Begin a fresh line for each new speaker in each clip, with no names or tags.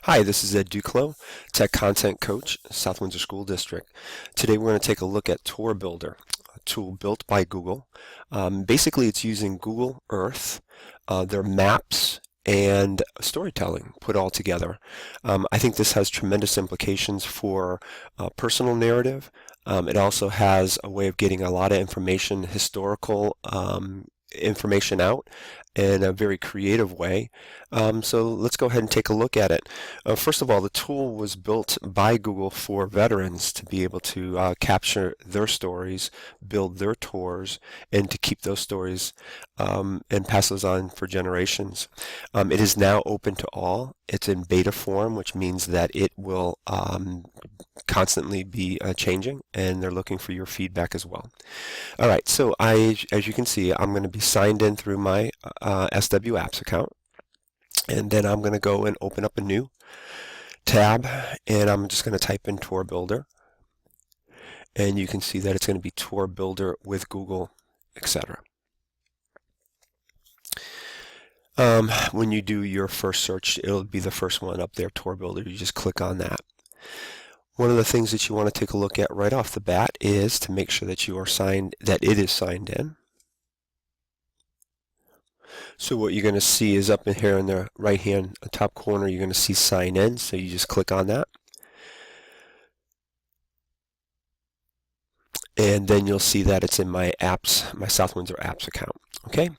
Hi, this is Ed Duclos, Tech Content Coach, South Windsor School District. Today we're going to take a look at Tour Builder, a tool built by Google. Basically, it's using Google Earth, their maps, and storytelling put all together. I think this has tremendous implications for personal narrative. It also has a way of getting a lot of information, historical information out in a very creative way. So let's go ahead and take a look at it. First of all, the tool was built by Google for veterans to be able to capture their stories, build their tours, and to keep those stories and pass those on for generations. It is now open to all. It's in beta form, which means that it will constantly be changing, and they're looking for your feedback as well. All right, so as you can see, I'm going to be signed in through my SW Apps account, and then I'm going to go and open up a new tab, and I'm just going to type in Tour Builder, and you can see that it's going to be Tour Builder with Google, etc. When you do your first search, it'll be the first one up there, Tour Builder. You just click on that. One of the things that you want to take a look at right off the bat is to make sure that it is signed in. So what you're going to see is up in here in the right hand top corner, you're going to see sign in. So you just click on that. And then you'll see that it's in my apps, my South Windsor Apps account. Okay,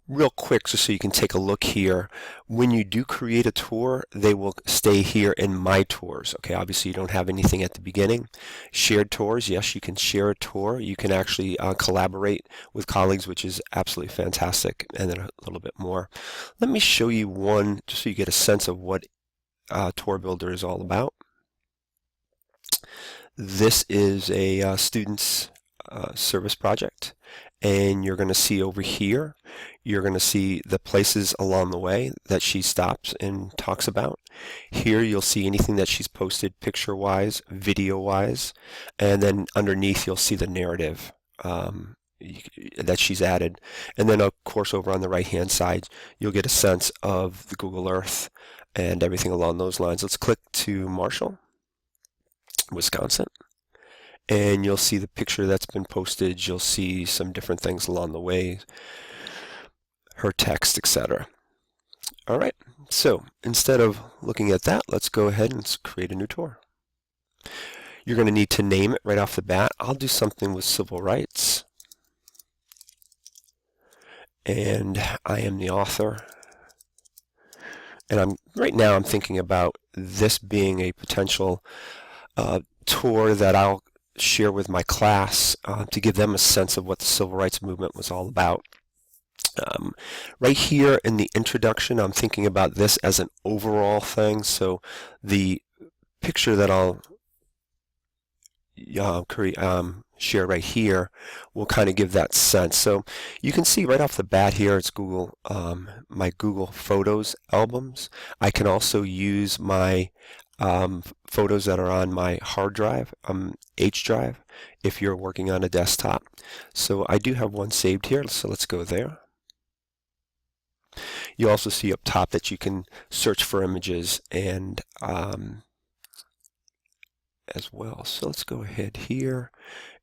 real quick, just so you can take a look here. When you do create a tour, they will stay here in My Tours. Okay, obviously you don't have anything at the beginning. Shared tours, yes, you can share a tour. You can actually collaborate with colleagues, which is absolutely fantastic. And then a little bit more. Let me show you one, just so you get a sense of what Tour Builder is all about. This is a student's service project, and you're going to see over here, you're going to see the places along the way that she stops and talks about. Here you'll see anything that she's posted picture-wise, video-wise, and then underneath you'll see the narrative that she's added. And then of course over on the right-hand side, you'll get a sense of the Google Earth and everything along those lines. Let's click to Marshall, Wisconsin, and you'll see the picture that's been posted. You'll see some different things along the way, her text, etc. All right, so instead of looking at that, let's go ahead and create a new tour. You're going to need to name it right off the bat. I'll do something with civil rights, and I am the author. And right now I'm thinking about this being a potential tour that I'll share with my class to give them a sense of what the civil rights movement was all about. Right here in the introduction, I'm thinking about this as an overall thing. So the picture that I'll share right here will kind of give that sense. So you can see right off the bat here, it's Google, my Google Photos albums. I can also use my photos that are on my hard drive, H drive, if you're working on a desktop. So I do have one saved here, so let's go there. You also see up top that you can search for images and as well. So let's go ahead here,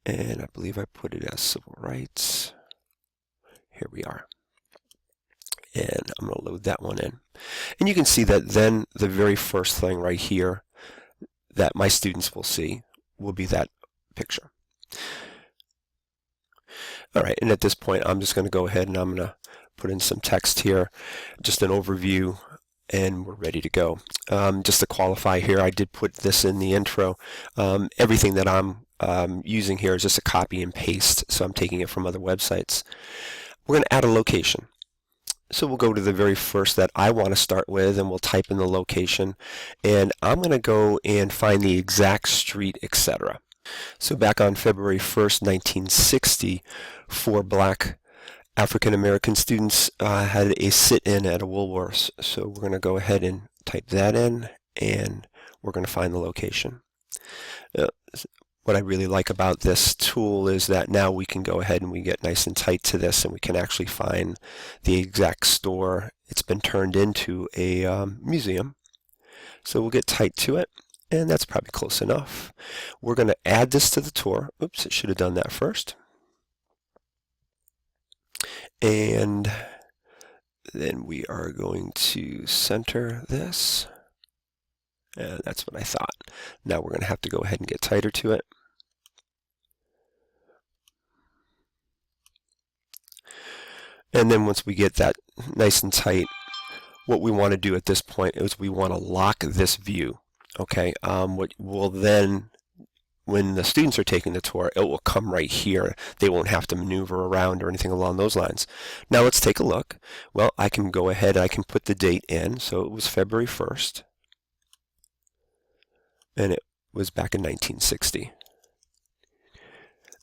and I believe I put it as civil rights. Here we are. And I'm going to load that one in. And you can see that then the very first thing right here that my students will see will be that picture. All right, and at this point I'm just going to go ahead and I'm going to put in some text here, just an overview, and we're ready to go. Just to qualify here, I did put this in the intro. Everything that I'm using here is just a copy and paste, so I'm taking it from other websites. We're going to add a location. So we'll go to the very first that I want to start with, and we'll type in the location, and I'm going to go and find the exact street, etc. So back on February 1st, 1960, 4 black African American students had a sit-in at a Woolworths. So we're going to go ahead and type that in, and we're going to find the location. What I really like about this tool is that now we can go ahead and we get nice and tight to this, and we can actually find the exact store. It's been turned into a museum, So we'll get tight to it, and that's probably close enough. We're going to add this to the tour. Oops, I should have done that first. And then we are going to center this. And that's what I thought. Now we're going to have to go ahead and get tighter to it. And then once we get that nice and tight, what we want to do at this point is we want to lock this view. Okay, what will then, when the students are taking the tour, it will come right here. They won't have to maneuver around or anything along those lines. Now let's take a look. Well, I can go ahead and I can put the date in. So it was February 1st. And it was back in 1960.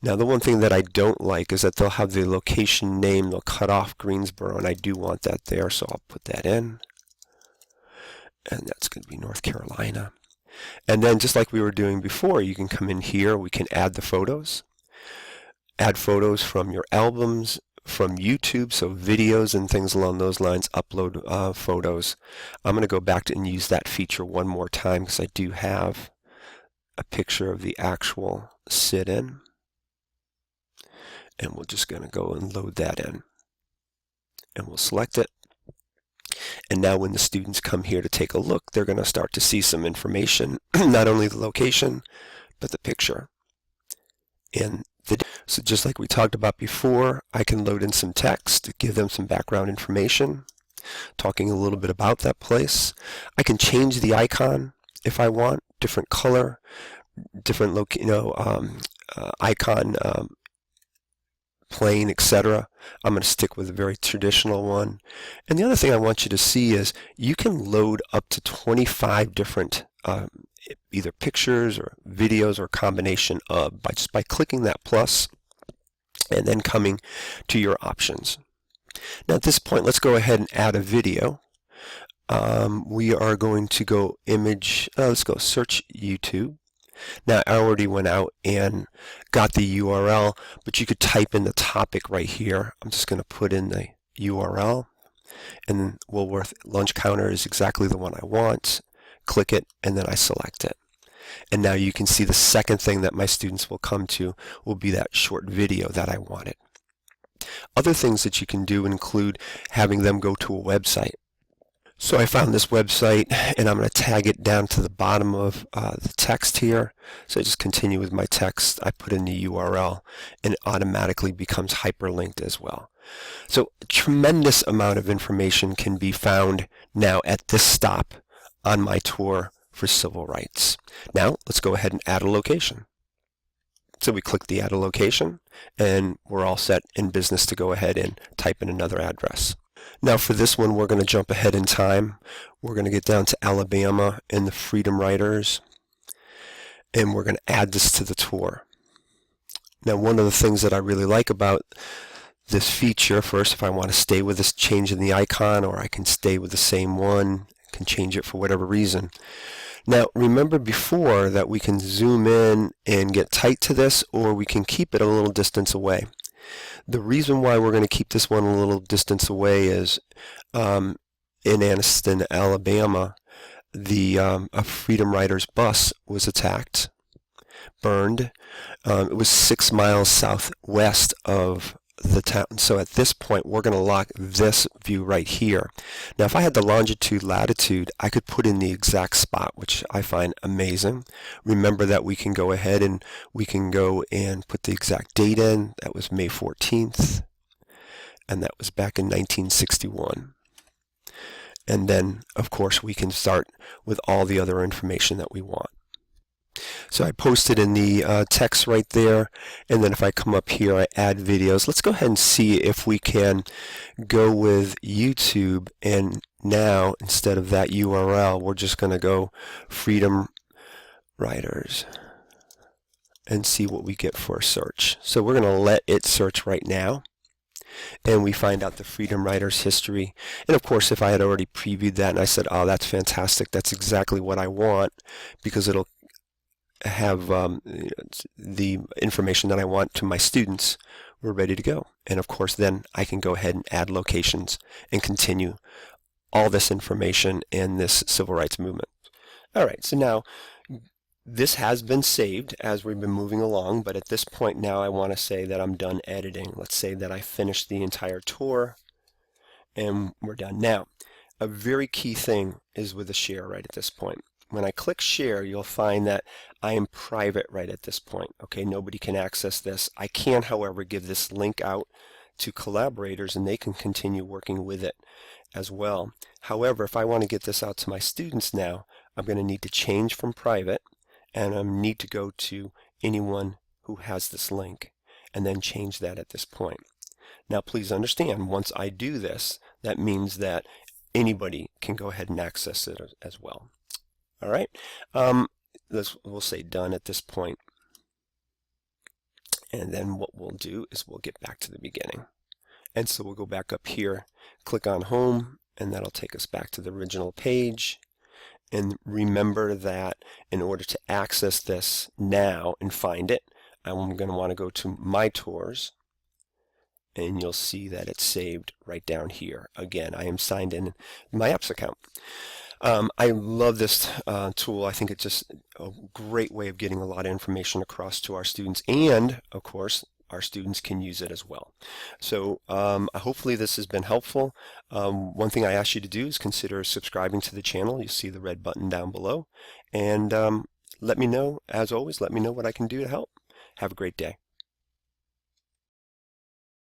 Now the one thing that I don't like is that they'll have the location name, they'll cut off Greensboro, and I do want that there, so I'll put that in. And that's going to be North Carolina. And then just like we were doing before, you can come in here, we can add the photos. Add photos from your albums, from YouTube, so videos and things along those lines, upload photos. I'm going to go back and use that feature one more time because I do have a picture of the actual sit-in. And we're just going to go and load that in. And we'll select it. And now when the students come here to take a look, they're going to start to see some information, not only the location, but the picture. So just like we talked about before, I can load in some text to give them some background information, talking a little bit about that place. I can change the icon if I want, different color, different icon, plane, etc. I'm going to stick with a very traditional one. And the other thing I want you to see is you can load up to 25 different either pictures or videos or combination of just by clicking that plus and then coming to your options. Now at this point, let's go ahead and add a video. We are going to go image, let's go search YouTube. Now I already went out and got the URL, but you could type in the topic right here. I'm just going to put in the URL, and Woolworth Lunch Counter is exactly the one I want. Click it, and then I select it. And now you can see the second thing that my students will come to will be that short video that I wanted. Other things that you can do include having them go to a website. So I found this website, and I'm going to tag it down to the bottom of the text here. So I just continue with my text. I put in the URL, and it automatically becomes hyperlinked as well. So a tremendous amount of information can be found now at this stop on my tour for civil rights. Now let's go ahead and add a location. So we click the add a location, and we're all set in business to go ahead and type in another address. Now for this one, we're going to jump ahead in time. We're going to get down to Alabama and the Freedom Riders, and we're going to add this to the tour. Now one of the things that I really like about this feature, first, if I want to stay with this change in the icon, or I can stay with the same one, can change it for whatever reason. Now remember before that we can zoom in and get tight to this, or we can keep it a little distance away. The reason why we're going to keep this one a little distance away is in Anniston, Alabama, a Freedom Riders bus was attacked, burned. It was 6 miles southwest of the town. So at this point, we're going to lock this view right here. Now, if I had the longitude, latitude, I could put in the exact spot, which I find amazing. Remember that we can go ahead and we can go and put the exact date in. That was May 14th, and that was back in 1961. And then, of course, we can start with all the other information that we want. So I posted in the text right there, and then if I come up here, I add videos. Let's go ahead and see if we can go with YouTube, and now instead of that URL, we're just going to go Freedom Riders and see what we get for a search. So we're going to let it search right now, and we find out the Freedom Riders history. And of course, if I had already previewed that and I said, oh, that's fantastic, that's exactly what I want, because it'll have the information that I want to my students, we're ready to go. And of course, then I can go ahead and add locations and continue all this information in this civil rights movement. All right, so now this has been saved as we've been moving along, but at this point now I want to say that I'm done editing. Let's say that I finished the entire tour and we're done. Now, a very key thing is with the share right at this point. When I click share, you'll find that I am private right at this point. Okay, nobody can access this. I can, however, give this link out to collaborators and they can continue working with it as well. However, if I want to get this out to my students now, I'm going to need to change from private and I need to go to anyone who has this link and then change that at this point. Now please understand, once I do this, that means that anybody can go ahead and access it as well. All right, we'll say done at this point. And then what we'll do is we'll get back to the beginning. And so we'll go back up here, click on home, and that'll take us back to the original page. And remember that in order to access this now and find it, I'm going to want to go to My Tours, and you'll see that it's saved right down here. Again, I am signed in my Apps account. I love this tool. I think it's just a great way of getting a lot of information across to our students, and of course our students can use it as well. So hopefully this has been helpful. One thing I ask you to do is consider subscribing to the channel. You see the red button down below, and let me know, as always, let me know what I can do to help. Have a great day.